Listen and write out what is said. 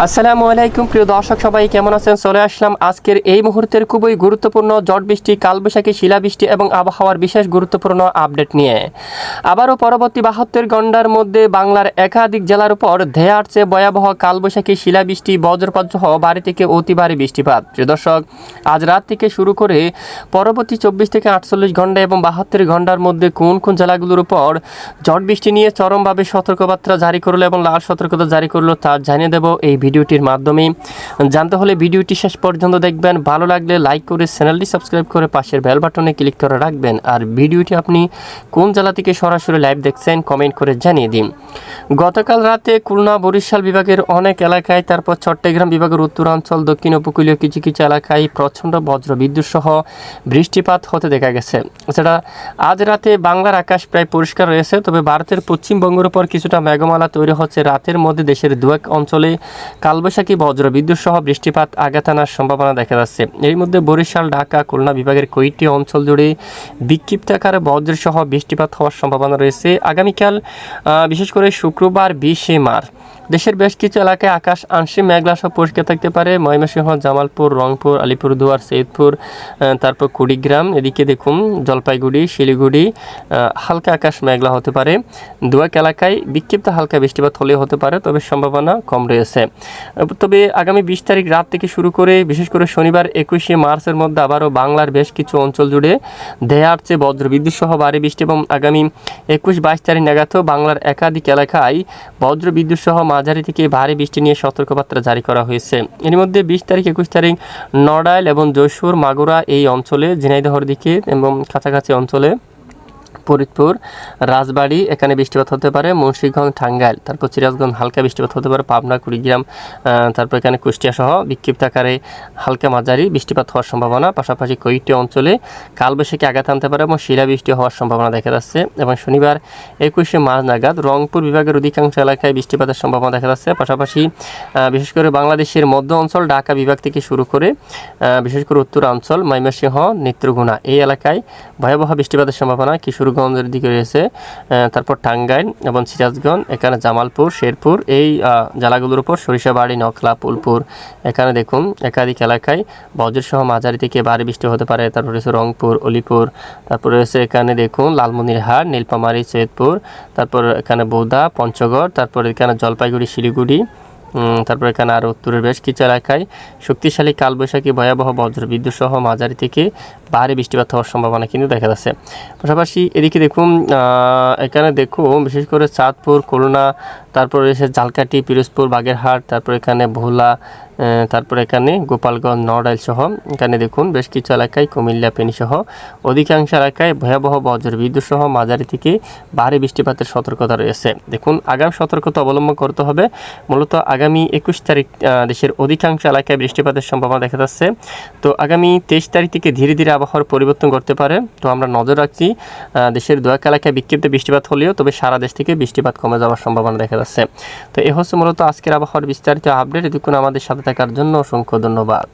আসসালামু আলাইকুম প্রিয় দর্শক, সবাই কেমন আছেন? চলে আসলাম আজকের এই মুহূর্তের খুবই গুরুত্বপূর্ণ ঝড় বৃষ্টি, কালবৈশাখী, শিলাবৃষ্টি এবং আবহাওয়ার বিশেষ গুরুত্বপূর্ণ আপডেট নিয়ে। আবারও পরবর্তী 72 ঘন্টার মধ্যে বাংলার একাধিক জেলার উপর ধেয়ে আসছে ভয়াবহ কালবৈশাখী, শিলাবৃষ্টি, বজ্রপাত সহ ভারী থেকে অতি ভারী বৃষ্টিপাত। প্রিয় দর্শক, আজ রাত থেকে শুরু করে পরবর্তী 24 থেকে 48 ঘন্টা এবং 72 ঘন্টার মধ্যে কোন কোন জেলাগুলোর উপর ঝড় বৃষ্টি নিয়ে চরমভাবে সতর্কবার্তা জারি করলো এবং লাল সতর্কতা জারি করলো তা জানিয়ে দেব এই ভিডিওটির মাধ্যমে। জানতে হলে ভিডিওটি শেষ পর্যন্ত দেখবেন। ভালো লাগলে লাইক করে চ্যানেলটি সাবস্ক্রাইব করে পাশের বেল বাটনে ক্লিক করে রাখবেন। আর ভিডিওটি আপনি কোন জেলা থেকে সরাসরি লাইভ দেখছেন কমেন্ট করে জানিয়ে দিন। গতকাল রাতে খুলনা বরিশাল বিভাগের অনেক এলাকায়, তারপর চট্টগ্রাম বিভাগের উত্তরাঞ্চল, দক্ষিণ উপকূলীয় কিছু কিছু এলাকায় প্রচণ্ড বজ্র বিদ্যুৎ সহ বৃষ্টিপাত হতে দেখা গেছে। এছাড়া আজ রাতে বাংলার আকাশ প্রায় পরিষ্কার রয়েছে, তবে ভারতের পশ্চিমবঙ্গের উপর কিছুটা মেঘমালা তৈরি হচ্ছে। রাতের মধ্যে দেশের দুয়েক অঞ্চলে কালবৈশাখী, বজ্র বিদ্যুৎ সহ বৃষ্টিপাত আঘাত আনার সম্ভাবনা দেখা যাচ্ছে। এর মধ্যে বরিশাল, ঢাকা, খুলনা বিভাগের কয়েকটি অঞ্চল জুড়ে বিক্ষিপ্ত আকারে বজ্র সহ বৃষ্টিপাত হওয়ার সম্ভাবনা রয়েছে। আগামীকাল বিশেষ করে শুক্রবার 20 মার্চ দেশের বেশ কিছু এলাকায় আকাশ আংশিক মেঘলা সহ পরিষ্কার থাকতে পারে। ময়মনসিংহ, জামালপুর, রংপুর, আলিপুরদুয়ার, সৈয়দপুর, তারপর কুড়িগ্রাম, এদিকে দেখুন জলপাইগুড়ি, শিলিগুড়ি হালকা আকাশ মেঘলা হতে পারে। দুয়েক এলাকায় বিক্ষিপ্ত হালকা বৃষ্টিপাত হলেও হতে পারে, তবে সম্ভাবনা কম রয়েছে। তবে আগামী 20 তারিখ রাত থেকে শুরু করে বিশেষ করে শনিবার 21 মার্চের মধ্যে আবারও বাংলার বেশ কিছু অঞ্চল জুড়ে ধেয়ে আসছে বজ্রবিদ্যুৎ সহ ভারী বৃষ্টি এবং আগামী 21-22 তারিখ নাগাদও বাংলার একাধিক এলাকায় বজ্রবিদ্যুৎ সহ মাঝারি থেকে ভারী বৃষ্টি নিয়ে সতর্কবার্তা জারি করা হয়েছে। এর মধ্যে 20 তারিখ 21 তারিখ নড়াইল এবং যশোর, মাগুরা এই অঞ্চলে, ঝিনাইদহর দিকে এবং কাছাকাছি অঞ্চলে, ফরিদপুর, রাজবাড়ী এখানে বৃষ্টিপাত হতে পারে। মুন্সিগঞ্জ, টাঙ্গাইল, তারপর সিরাজগঞ্জ হালকা বৃষ্টিপাত হতে পারে। পাবনা, কুড়িগ্রাম, তারপর এখানে কুষ্টিয়া সহ বিক্ষিপ্ত আকারে হালকা মাঝারি বৃষ্টিপাত হওয়ার সম্ভাবনা। পাশাপাশি কয়েকটি অঞ্চলে কালবৈশাখী আঘাত আনতে পারে এবং শিলাবৃষ্টি হওয়ার সম্ভাবনা দেখা যাচ্ছে। এবং শনিবার 21 মার্চ নাগাদ রংপুর বিভাগের অধিকাংশ এলাকায় বৃষ্টিপাতের সম্ভাবনা দেখা যাচ্ছে। পাশাপাশি বিশেষ করে বাংলাদেশের মধ্য অঞ্চল, ঢাকা বিভাগ থেকে শুরু করে বিশেষ করে উত্তরাঞ্চল, ময়মনসিংহ, নেত্রকোনা এই এলাকায় ভয়াবহ বৃষ্টিপাতের সম্ভাবনা। কিশোরগঞ্জের দিকে রয়েছে, তারপর টাঙ্গাইল এবং সিরাজগঞ্জ, এখানে জামালপুর, শেরপুর এই জেলাগুলোর উপর, সরিষাবাড়ি, নকলা, ফুলপুর এখানে দেখুন একাধিক এলাকায় বজ্রসহ মাঝারি থেকে ভারী বৃষ্টি হতে পারে। তারপর রয়েছে রংপুর, অলিপুর, তারপর রয়েছে এখানে দেখুন লালমনিরহাট, নীলফামারী, সৈয়দপুর, তারপর এখানে বোদা, পঞ্চগড়, তারপর এখানে জলপাইগুড়ি, শিলিগুড়ি, তারপর এখানে আর উত্তরের বেশ কিছু এলাকায় শক্তিশালী কালবৈশাখী, ভয়াবহ বজ্রবিদ্যুৎ সহ মাঝারি থেকে ভারী বৃষ্টিপাত হওয়ার সম্ভাবনা কিন্তু দেখা যাচ্ছে। পাশাপাশি এদিকে দেখুন এখানে দেখুন বিশেষ করে চাঁদপুর, খুলনা, তারপর রয়েছে ঝালকাঠি, পিরোজপুর, বাগেরহাট, তারপর এখানে ভোলা, তারপর এখানে গোপালগঞ্জ, নড়াইল সহ এখানে দেখুন বেশ কিছু এলাকায়, কুমিল্লা, ফেনী সহ অধিকাংশ এলাকায় ভয়াবহ বজ্রবিদ্যুৎ সহ মাঝারি থেকে ভারী বৃষ্টিপাতের সতর্কতা রয়েছে। দেখুন আগাম সতর্কতা অবলম্বন করতে হবে। মূলত আগামী 21 তারিখ দেশের অধিকাংশ এলাকায় বৃষ্টিপাতের সম্ভাবনা দেখা যাচ্ছে। তো আগামী 23 তারিখ থেকে ধীরে ধীরে আবহাওয়ার পরিবর্তন করতে পারে। তো আমরা নজর রাখছি দেশের দুয়েক এলাকায় বিক্ষিপ্ত বৃষ্টিপাত হলেও, তবে সারা দেশ থেকে বৃষ্টিপাত কমে যাওয়ার সম্ভাবনা দেখা যাচ্ছে। তো এ হচ্ছে মূলত আজকের আবহাওয়ার বিস্তারিত আপডেট। এতক্ষণ আমাদের সাথে থাকার জন্য অসংখ্য ধন্যবাদ।